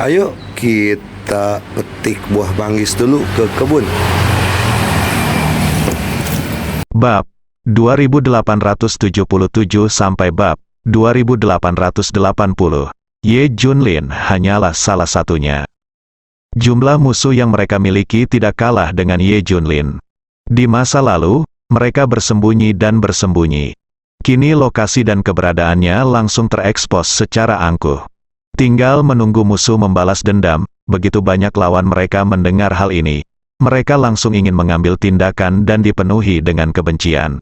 Ayo kita petik buah manggis dulu ke kebun. Bab 2877 sampai bab 2880. Ye Junlin hanyalah salah satunya. Jumlah musuh yang mereka miliki tidak kalah dengan Ye Junlin. Di masa lalu, mereka bersembunyi dan bersembunyi. Kini lokasi dan keberadaannya langsung terekspos secara angkuh. Tinggal menunggu musuh membalas dendam. Begitu banyak lawan mereka mendengar hal ini, mereka langsung ingin mengambil tindakan dan dipenuhi dengan kebencian.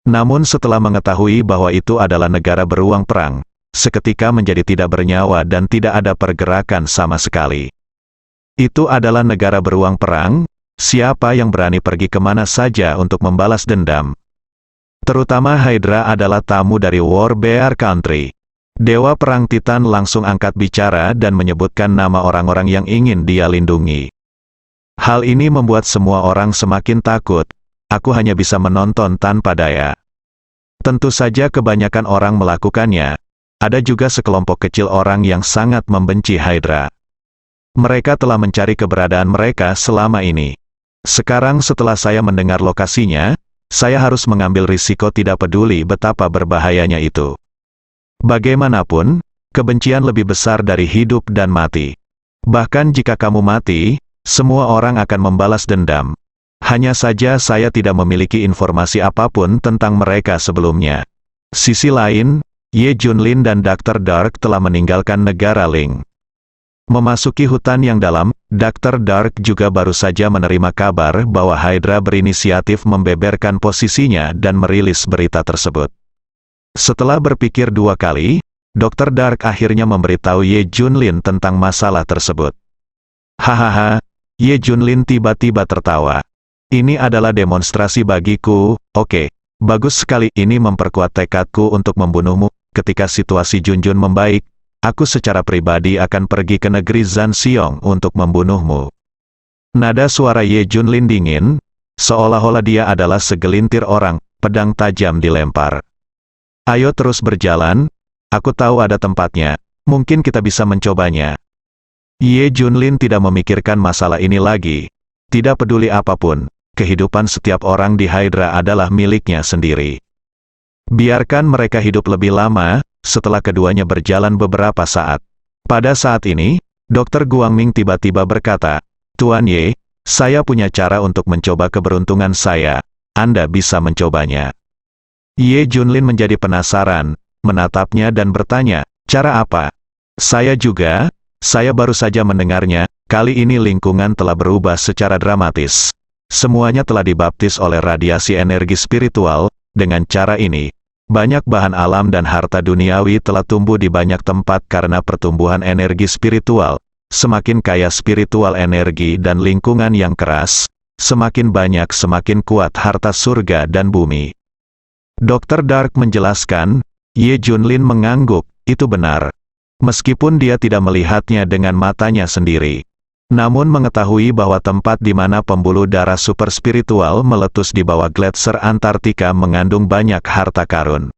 Namun setelah mengetahui bahwa itu adalah negara beruang perang, seketika menjadi tidak bernyawa dan tidak ada pergerakan sama sekali. Itu adalah negara beruang perang, siapa yang berani pergi kemana saja untuk membalas dendam? Terutama Hydra adalah tamu dari War Bear Country. Dewa Perang Titan langsung angkat bicara dan menyebutkan nama orang-orang yang ingin dia lindungi. Hal ini membuat semua orang semakin takut. Aku hanya bisa menonton tanpa daya. Tentu saja kebanyakan orang melakukannya. Ada juga sekelompok kecil orang yang sangat membenci Hydra. Mereka telah mencari keberadaan mereka selama ini. Sekarang setelah saya mendengar lokasinya, saya harus mengambil risiko tidak peduli betapa berbahayanya itu. Bagaimanapun, kebencian lebih besar dari hidup dan mati. Bahkan jika kamu mati, semua orang akan membalas dendam. Hanya saja saya tidak memiliki informasi apapun tentang mereka sebelumnya. Sisi lain, Ye Junlin dan Dr. Dark telah meninggalkan negara Ling. Memasuki hutan yang dalam, Dr. Dark juga baru saja menerima kabar bahwa Hydra berinisiatif membeberkan posisinya dan merilis berita tersebut. Setelah berpikir dua kali, Dr. Dark akhirnya memberitahu Ye Junlin tentang masalah tersebut. Hahaha, Ye Junlin tiba-tiba tertawa. Ini adalah demonstrasi bagiku. Oke, bagus sekali. Ini memperkuat tekadku untuk membunuhmu. Ketika situasi Junjun membaik, aku secara pribadi akan pergi ke negeri Zanxiong untuk membunuhmu. Nada suara Ye Junlin dingin, seolah-olah dia adalah segelintir orang, pedang tajam dilempar. Ayo terus berjalan, aku tahu ada tempatnya, mungkin kita bisa mencobanya. Ye Junlin tidak memikirkan masalah ini lagi. Tidak peduli apapun, kehidupan setiap orang di Hydra adalah miliknya sendiri. Biarkan mereka hidup lebih lama. Setelah keduanya berjalan beberapa saat. Pada saat ini, Dr. Guangming tiba-tiba berkata, Tuan Ye, saya punya cara untuk mencoba keberuntungan saya. Anda bisa mencobanya. Ye Junlin menjadi penasaran, menatapnya dan bertanya, cara apa? Saya juga, saya baru saja mendengarnya, kali ini lingkungan telah berubah secara dramatis. Semuanya telah dibaptis oleh radiasi energi spiritual. Dengan cara ini, banyak bahan alam dan harta duniawi telah tumbuh di banyak tempat karena pertumbuhan energi spiritual. Semakin kaya spiritual energi dan lingkungan yang keras, semakin banyak semakin kuat harta surga dan bumi. Dr. Dark menjelaskan, Ye Junlin mengangguk, itu benar. Meskipun dia tidak melihatnya dengan matanya sendiri. Namun mengetahui bahwa tempat di mana pembuluh darah super spiritual meletus di bawah gletser Antartika mengandung banyak harta karun.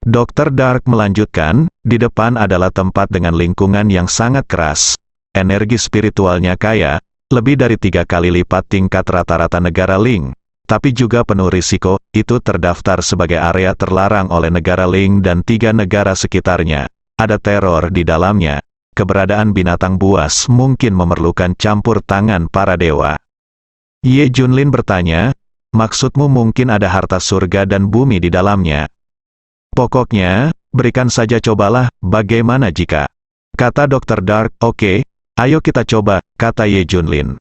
Dr. Dark melanjutkan, di depan adalah tempat dengan lingkungan yang sangat keras. Energi spiritualnya kaya, lebih dari 3 kali lipat tingkat rata-rata negara Ling. Tapi juga penuh risiko, itu terdaftar sebagai area terlarang oleh negara Ling dan 3 negara sekitarnya. Ada teror di dalamnya. Keberadaan binatang buas mungkin memerlukan campur tangan para dewa. Ye Junlin bertanya, maksudmu mungkin ada harta surga dan bumi di dalamnya? Pokoknya, berikan saja cobalah, bagaimana jika? Kata Dr. Dark, oke, ayo kita coba, kata Ye Junlin.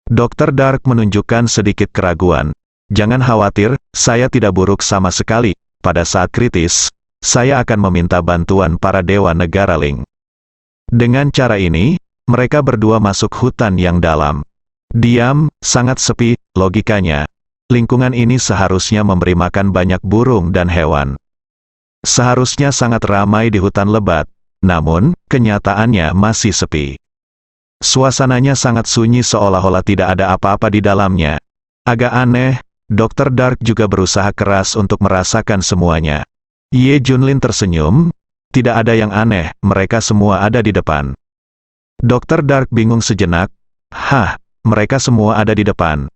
Dr. Dark menunjukkan sedikit keraguan. Jangan khawatir, saya tidak buruk sama sekali. Pada saat kritis, saya akan meminta bantuan para dewa negara Ling. Dengan cara ini, mereka berdua masuk hutan yang dalam. Diam, sangat sepi, logikanya. Lingkungan ini seharusnya memberi makan banyak burung dan hewan. Seharusnya sangat ramai di hutan lebat, namun, kenyataannya masih sepi. Suasananya sangat sunyi seolah-olah tidak ada apa-apa di dalamnya. Agak aneh, Dr. Dark juga berusaha keras untuk merasakan semuanya. Ye Junlin tersenyum, tidak ada yang aneh, mereka semua ada di depan. Dr. Dark bingung sejenak. Hah, mereka semua ada di depan.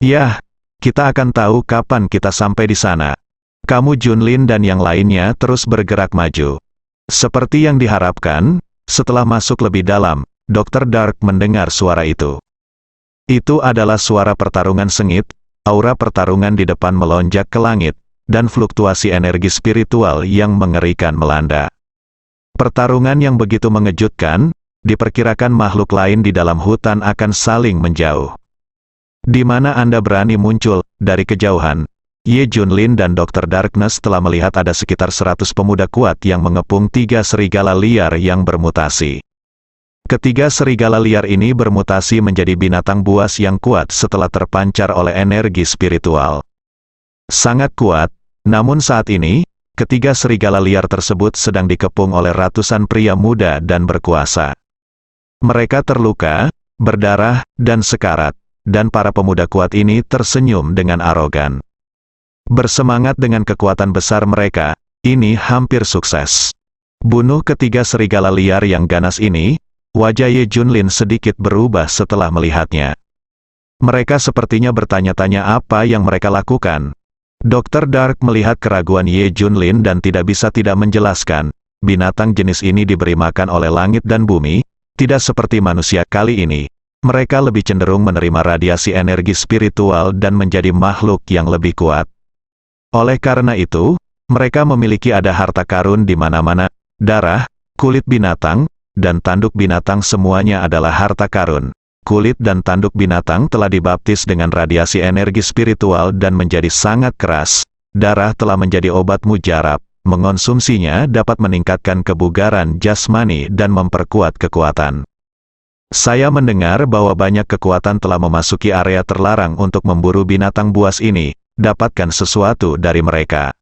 Yah, kita akan tahu kapan kita sampai di sana. Kamu Junlin dan yang lainnya terus bergerak maju. Seperti yang diharapkan, setelah masuk lebih dalam, Dr. Dark mendengar suara itu. Itu adalah suara pertarungan sengit, aura pertarungan di depan melonjak ke langit, dan fluktuasi energi spiritual yang mengerikan melanda. Pertarungan yang begitu mengejutkan, diperkirakan makhluk lain di dalam hutan akan saling menjauh. Di mana Anda berani muncul, dari kejauhan? Ye Junlin dan Dr. Darkness telah melihat ada sekitar 100 pemuda kuat yang mengepung 3 serigala liar yang bermutasi. Ketiga serigala liar ini bermutasi menjadi binatang buas yang kuat setelah terpancar oleh energi spiritual. Sangat kuat, namun saat ini, ketiga serigala liar tersebut sedang dikepung oleh ratusan pria muda dan berkuasa. Mereka terluka, berdarah, dan sekarat, dan para pemuda kuat ini tersenyum dengan arogan. Bersemangat dengan kekuatan besar mereka, ini hampir sukses. Bunuh ketiga serigala liar yang ganas ini. Wajah Ye Junlin sedikit berubah setelah melihatnya. Mereka sepertinya bertanya-tanya apa yang mereka lakukan. Dr. Dark melihat keraguan Ye Junlin dan tidak bisa tidak menjelaskan. Binatang jenis ini diberi makan oleh langit dan bumi, tidak seperti manusia kali ini. Mereka lebih cenderung menerima radiasi energi spiritual dan menjadi makhluk yang lebih kuat. Oleh karena itu, mereka memiliki ada harta karun di mana-mana, darah, kulit binatang, dan tanduk binatang semuanya adalah harta karun. Kulit dan tanduk binatang telah dibaptis dengan radiasi energi spiritual dan menjadi sangat keras. Darah telah menjadi obat mujarab. Mengonsumsinya dapat meningkatkan kebugaran jasmani dan memperkuat kekuatan. Saya mendengar bahwa banyak kekuatan telah memasuki area terlarang untuk memburu binatang buas ini. Dapatkan sesuatu dari mereka.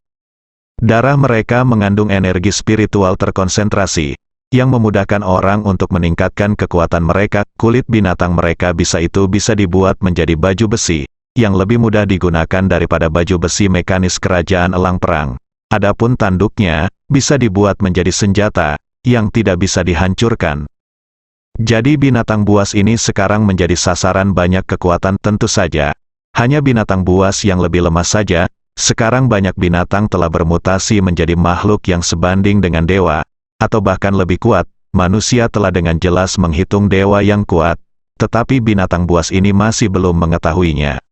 Darah mereka mengandung energi spiritual terkonsentrasi, yang memudahkan orang untuk meningkatkan kekuatan mereka. Kulit binatang mereka bisa dibuat menjadi baju besi, yang lebih mudah digunakan daripada baju besi mekanis kerajaan elang perang. Adapun tanduknya, bisa dibuat menjadi senjata, yang tidak bisa dihancurkan. Jadi binatang buas ini sekarang menjadi sasaran banyak kekuatan tentu saja. Hanya binatang buas yang lebih lemah saja, sekarang banyak binatang telah bermutasi menjadi makhluk yang sebanding dengan dewa. Atau bahkan lebih kuat, manusia telah dengan jelas menghitung dewa yang kuat, tetapi binatang buas ini masih belum mengetahuinya.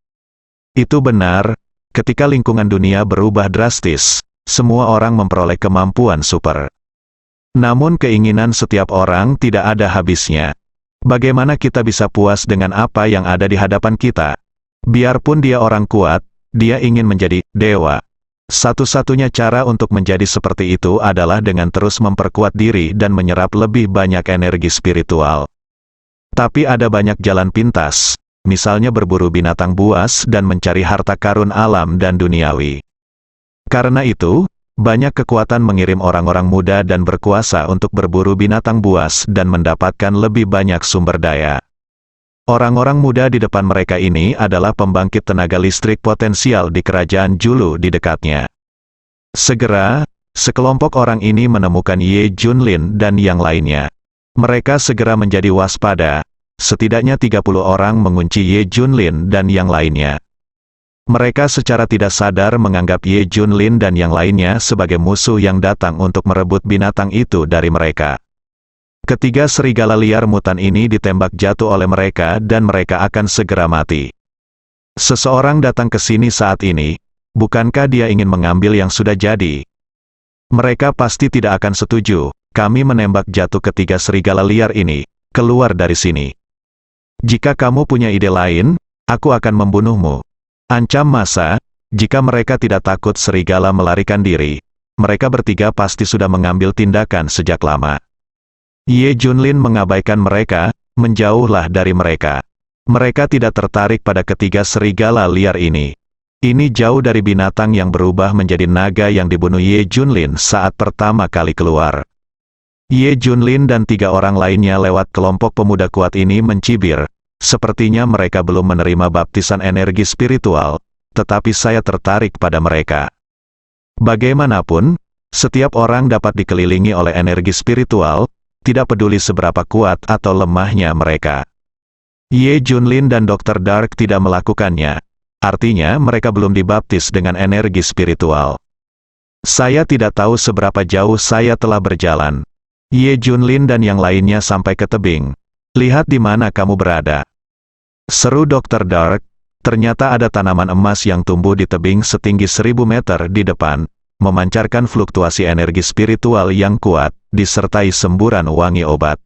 Itu benar, ketika lingkungan dunia berubah drastis, semua orang memperoleh kemampuan super. Namun keinginan setiap orang tidak ada habisnya. Bagaimana kita bisa puas dengan apa yang ada di hadapan kita? Biarpun dia orang kuat, dia ingin menjadi dewa. Satu-satunya cara untuk menjadi seperti itu adalah dengan terus memperkuat diri dan menyerap lebih banyak energi spiritual. Tapi ada banyak jalan pintas, misalnya berburu binatang buas dan mencari harta karun alam dan duniawi. Karena itu, banyak kekuatan mengirim orang-orang muda dan berkuasa untuk berburu binatang buas dan mendapatkan lebih banyak sumber daya. Orang-orang muda di depan mereka ini adalah pembangkit tenaga listrik potensial di kerajaan Julu di dekatnya. Segera, sekelompok orang ini menemukan Ye Junlin dan yang lainnya. Mereka segera menjadi waspada. Setidaknya 30 orang mengunci Ye Junlin dan yang lainnya. Mereka secara tidak sadar menganggap Ye Junlin dan yang lainnya sebagai musuh yang datang untuk merebut binatang itu dari mereka. Ketiga serigala liar mutan ini ditembak jatuh oleh mereka dan mereka akan segera mati. Seseorang datang ke sini saat ini, bukankah dia ingin mengambil yang sudah jadi? Mereka pasti tidak akan setuju, kami menembak jatuh ketiga serigala liar ini, keluar dari sini. Jika kamu punya ide lain, aku akan membunuhmu. Ancam massa, jika mereka tidak takut serigala melarikan diri, mereka bertiga pasti sudah mengambil tindakan sejak lama. Ye Junlin mengabaikan mereka, menjauhlah dari mereka. Mereka tidak tertarik pada ketiga serigala liar ini. Ini jauh dari binatang yang berubah menjadi naga yang dibunuh Ye Junlin saat pertama kali keluar. Ye Junlin dan 3 orang lainnya lewat kelompok pemuda kuat ini mencibir. Sepertinya mereka belum menerima baptisan energi spiritual, tetapi saya tertarik pada mereka. Bagaimanapun, setiap orang dapat dikelilingi oleh energi spiritual, tidak peduli seberapa kuat atau lemahnya mereka. Ye Junlin dan Dr. Dark tidak melakukannya. Artinya mereka belum dibaptis dengan energi spiritual. Saya tidak tahu seberapa jauh saya telah berjalan. Ye Junlin dan yang lainnya sampai ke tebing. Lihat di mana kamu berada. Seru Dr. Dark. Ternyata ada tanaman emas yang tumbuh di tebing setinggi 1000 meter di depan, memancarkan fluktuasi energi spiritual yang kuat, disertai semburan wangi obat.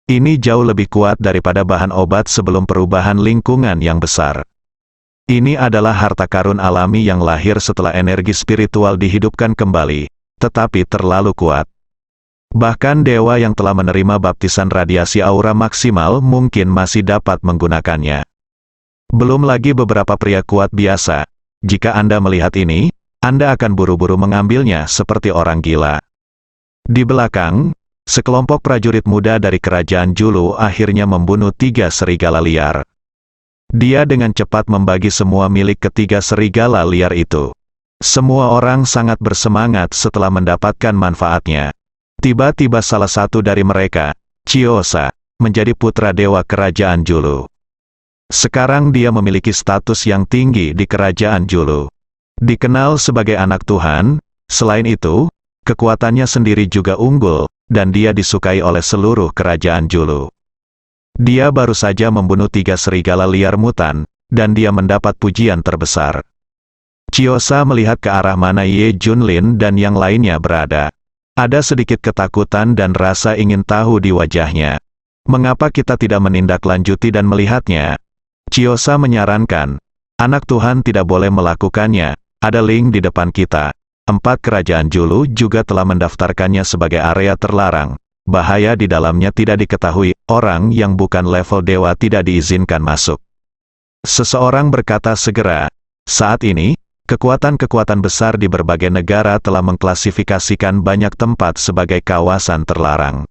Ini jauh lebih kuat daripada bahan obat sebelum perubahan lingkungan yang besar. Ini adalah harta karun alami yang lahir setelah energi spiritual dihidupkan kembali, tetapi terlalu kuat. Bahkan dewa yang telah menerima baptisan radiasi aura maksimal mungkin masih dapat menggunakannya. Belum lagi beberapa pria kuat biasa. Jika Anda melihat ini, Anda akan buru-buru mengambilnya seperti orang gila. Di belakang, sekelompok prajurit muda dari kerajaan Julu akhirnya membunuh 3 serigala liar. Dia dengan cepat membagi semua milik ketiga serigala liar itu. Semua orang sangat bersemangat setelah mendapatkan manfaatnya. Tiba-tiba salah satu dari mereka, Chiosa, menjadi putra dewa kerajaan Julu. Sekarang dia memiliki status yang tinggi di kerajaan Julu. Dikenal sebagai anak Tuhan, selain itu, kekuatannya sendiri juga unggul, dan dia disukai oleh seluruh kerajaan Julu. Dia baru saja membunuh 3 serigala liar mutan, dan dia mendapat pujian terbesar. Chiosa melihat ke arah mana Ye Junlin dan yang lainnya berada. Ada sedikit ketakutan dan rasa ingin tahu di wajahnya. Mengapa kita tidak menindaklanjuti dan melihatnya? Chiosa menyarankan, anak Tuhan tidak boleh melakukannya. Ada link di depan kita. 4 kerajaan Julu juga telah mendaftarkannya sebagai area terlarang. Bahaya di dalamnya tidak diketahui, orang yang bukan level dewa tidak diizinkan masuk. Seseorang berkata segera, saat ini, kekuatan-kekuatan besar di berbagai negara telah mengklasifikasikan banyak tempat sebagai kawasan terlarang.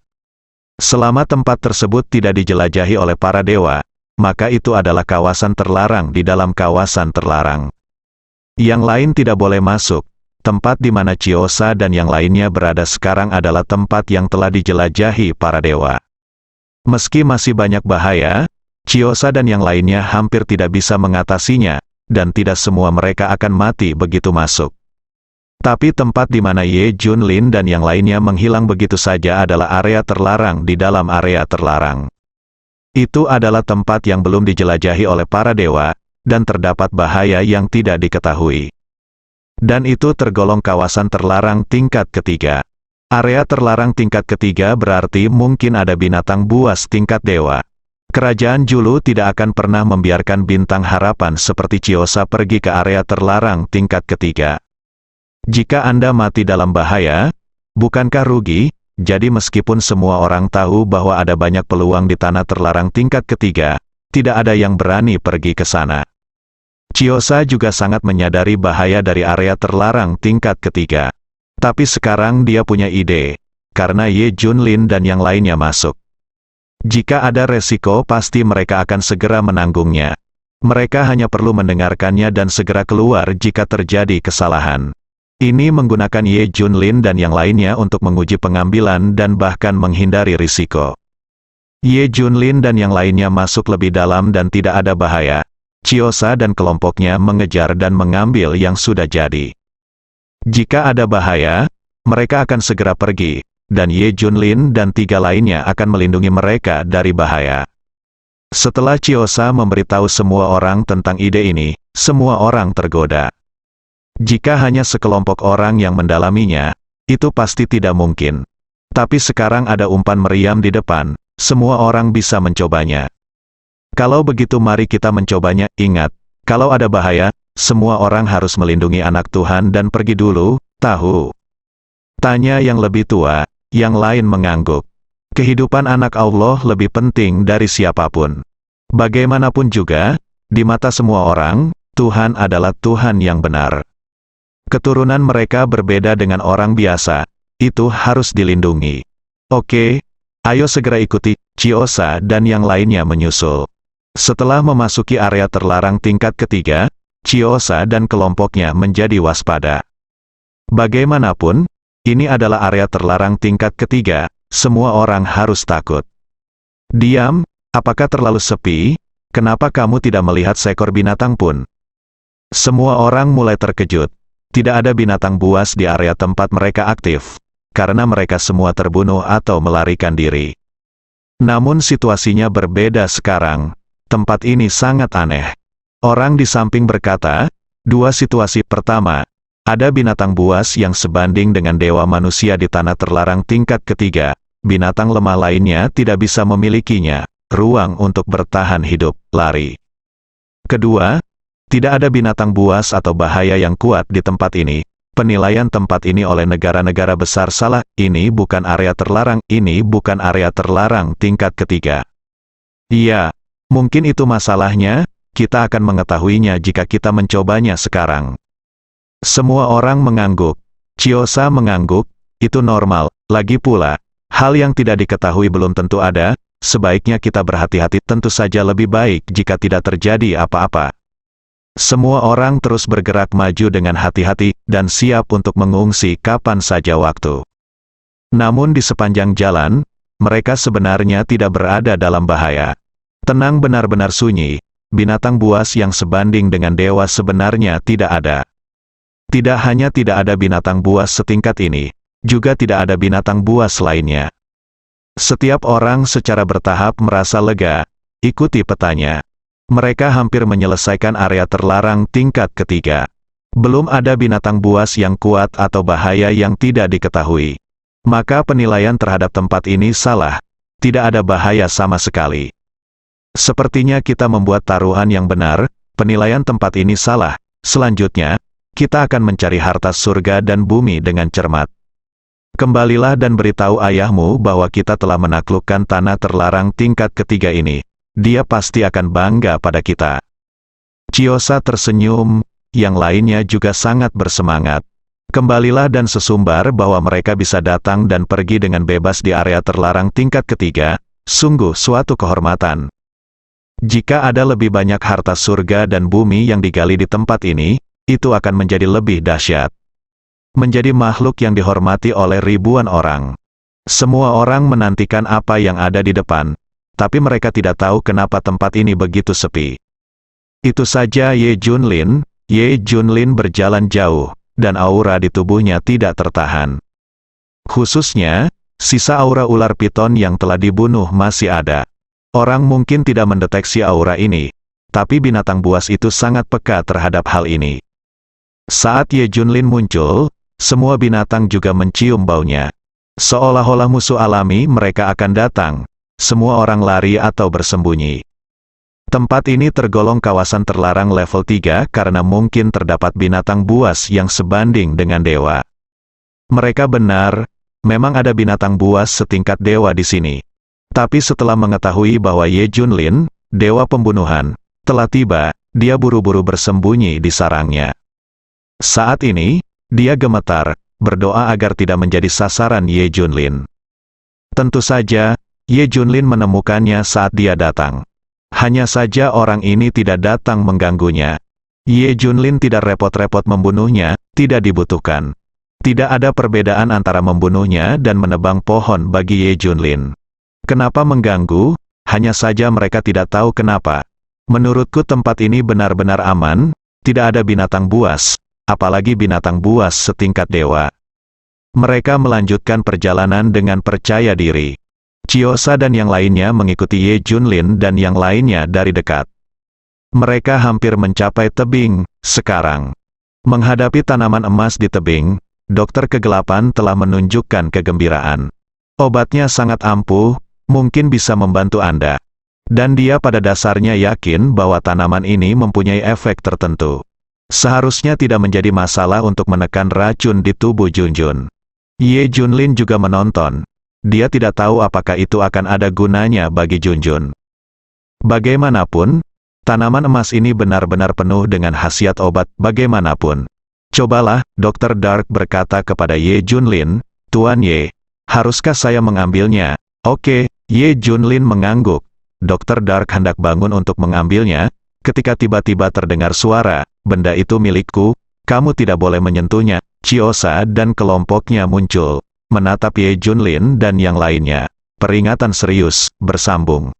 Selama tempat tersebut tidak dijelajahi oleh para dewa, maka itu adalah kawasan terlarang di dalam kawasan terlarang. Yang lain tidak boleh masuk. Tempat di mana Chiosa dan yang lainnya berada sekarang adalah tempat yang telah dijelajahi para dewa. Meski masih banyak bahaya, Chiosa dan yang lainnya hampir tidak bisa mengatasinya, dan tidak semua mereka akan mati begitu masuk. Tapi tempat di mana Ye Junlin dan yang lainnya menghilang begitu saja adalah area terlarang di dalam area terlarang. Itu adalah tempat yang belum dijelajahi oleh para dewa, dan terdapat bahaya yang tidak diketahui. Dan itu tergolong kawasan terlarang tingkat ketiga. Area terlarang tingkat ketiga berarti mungkin ada binatang buas tingkat dewa. Kerajaan Julu tidak akan pernah membiarkan bintang harapan seperti Chiosa pergi ke area terlarang tingkat ketiga. Jika Anda mati dalam bahaya, bukankah rugi? Jadi meskipun semua orang tahu bahwa ada banyak peluang di tanah terlarang tingkat ketiga, tidak ada yang berani pergi ke sana. Chiosa juga sangat menyadari bahaya dari area terlarang tingkat ketiga. Tapi sekarang dia punya ide, karena Ye Junlin dan yang lainnya masuk. Jika ada resiko pasti mereka akan segera menanggungnya. Mereka hanya perlu mendengarkannya dan segera keluar jika terjadi kesalahan. Ini menggunakan Ye Junlin dan yang lainnya untuk menguji pengambilan dan bahkan menghindari risiko. Ye Junlin dan yang lainnya masuk lebih dalam dan tidak ada bahaya. Chiosa dan kelompoknya mengejar dan mengambil yang sudah jadi. Jika ada bahaya, mereka akan segera pergi, dan Ye Junlin dan 3 lainnya akan melindungi mereka dari bahaya. Setelah Chiosa memberitahu semua orang tentang ide ini, semua orang tergoda. Jika hanya sekelompok orang yang mendalaminya, itu pasti tidak mungkin. Tapi sekarang ada umpan meriam di depan, semua orang bisa mencobanya. Kalau begitu mari kita mencobanya. Ingat, kalau ada bahaya, semua orang harus melindungi anak Tuhan dan pergi dulu, tahu? Tanya yang lebih tua, yang lain mengangguk. Kehidupan anak Allah lebih penting dari siapapun. Bagaimanapun juga, di mata semua orang, Tuhan adalah Tuhan yang benar. Keturunan mereka berbeda dengan orang biasa, itu harus dilindungi. Oke, ayo segera ikuti. Chiosa dan yang lainnya menyusul. Setelah memasuki area terlarang tingkat ketiga, Chiosa dan kelompoknya menjadi waspada. Bagaimanapun, ini adalah area terlarang tingkat ketiga, semua orang harus takut. Diam, apakah terlalu sepi? Kenapa kamu tidak melihat seekor binatang pun? Semua orang mulai terkejut. Tidak ada binatang buas di area tempat mereka aktif, karena mereka semua terbunuh atau melarikan diri. Namun situasinya berbeda sekarang. Tempat ini sangat aneh. Orang di samping berkata, dua situasi. Pertama, ada binatang buas yang sebanding dengan dewa manusia di tanah terlarang tingkat ketiga. Binatang lemah lainnya tidak bisa memilikinya. Ruang untuk bertahan hidup, lari. Kedua, tidak ada binatang buas atau bahaya yang kuat di tempat ini. Penilaian tempat ini oleh negara-negara besar salah. Ini bukan area terlarang, ini bukan area terlarang tingkat ketiga. Iya, mungkin itu masalahnya, kita akan mengetahuinya jika kita mencobanya sekarang. Semua orang mengangguk. Chiyosa mengangguk, itu normal. Lagi pula, hal yang tidak diketahui belum tentu ada. Sebaiknya kita berhati-hati, tentu saja lebih baik jika tidak terjadi apa-apa. Semua orang terus bergerak maju dengan hati-hati, dan siap untuk mengungsi kapan saja waktu. Namun di sepanjang jalan, mereka sebenarnya tidak berada dalam bahaya. Tenang, benar-benar sunyi, binatang buas yang sebanding dengan dewa sebenarnya tidak ada. Tidak hanya tidak ada binatang buas setingkat ini, juga tidak ada binatang buas lainnya. Setiap orang secara bertahap merasa lega. Ikuti petanya. Mereka hampir menyelesaikan area terlarang tingkat ketiga. Belum ada binatang buas yang kuat atau bahaya yang tidak diketahui. Maka penilaian terhadap tempat ini salah. Tidak ada bahaya sama sekali. Sepertinya kita membuat taruhan yang benar, penilaian tempat ini salah. Selanjutnya, kita akan mencari harta surga dan bumi dengan cermat. Kembalilah dan beritahu ayahmu bahwa kita telah menaklukkan tanah terlarang tingkat ketiga ini. Dia pasti akan bangga pada kita. Chiyosa tersenyum, yang lainnya juga sangat bersemangat. Kembalilah dan sesumbar bahwa mereka bisa datang dan pergi dengan bebas di area terlarang tingkat ketiga, sungguh suatu kehormatan. Jika ada lebih banyak harta surga dan bumi yang digali di tempat ini, itu akan menjadi lebih dahsyat. Menjadi makhluk yang dihormati oleh ribuan orang. Semua orang menantikan apa yang ada di depan, tapi mereka tidak tahu kenapa tempat ini begitu sepi. Itu saja Ye Junlin. Ye Junlin berjalan jauh, dan aura di tubuhnya tidak tertahan. Khususnya, sisa aura ular piton yang telah dibunuh masih ada. Orang mungkin tidak mendeteksi aura ini, tapi binatang buas itu sangat peka terhadap hal ini. Saat Ye Junlin muncul, semua binatang juga mencium baunya. Seolah-olah musuh alami mereka akan datang. Semua orang lari atau bersembunyi. Tempat ini tergolong kawasan terlarang level 3 karena mungkin terdapat binatang buas yang sebanding dengan dewa. Mereka benar, memang ada binatang buas setingkat dewa di sini. Tapi setelah mengetahui bahwa Ye Junlin, dewa pembunuhan, telah tiba, dia buru-buru bersembunyi di sarangnya. Saat ini, dia gemetar, berdoa agar tidak menjadi sasaran Ye Junlin. Tentu saja, Ye Junlin menemukannya saat dia datang. Hanya saja orang ini tidak datang mengganggunya. Ye Junlin tidak repot-repot membunuhnya, tidak dibutuhkan. Tidak ada perbedaan antara membunuhnya dan menebang pohon bagi Ye Junlin. Kenapa mengganggu? Hanya saja mereka tidak tahu kenapa. Menurutku tempat ini benar-benar aman, tidak ada binatang buas. Apalagi binatang buas setingkat dewa. Mereka melanjutkan perjalanan dengan percaya diri. Chiyosa dan yang lainnya mengikuti Ye Junlin dan yang lainnya dari dekat. Mereka hampir mencapai tebing, sekarang. Menghadapi tanaman emas di tebing, dokter kegelapan telah menunjukkan kegembiraan. Obatnya sangat ampuh, mungkin bisa membantu Anda. Dan dia pada dasarnya yakin bahwa tanaman ini mempunyai efek tertentu. Seharusnya tidak menjadi masalah untuk menekan racun di tubuh Junjun. Ye Junlin juga menonton. Dia tidak tahu apakah itu akan ada gunanya bagi Junjun. Bagaimanapun, tanaman emas ini benar-benar penuh dengan khasiat obat bagaimanapun. Cobalah, Dr. Dark berkata kepada Ye Junlin, Tuan Ye, haruskah saya mengambilnya? Oke, Ye Junlin mengangguk. Dr. Dark hendak bangun untuk mengambilnya, ketika tiba-tiba terdengar suara, benda itu milikku, kamu tidak boleh menyentuhnya. Chiyosa dan kelompoknya muncul. menatap Ye Junlin dan yang lainnya. Peringatan serius, bersambung.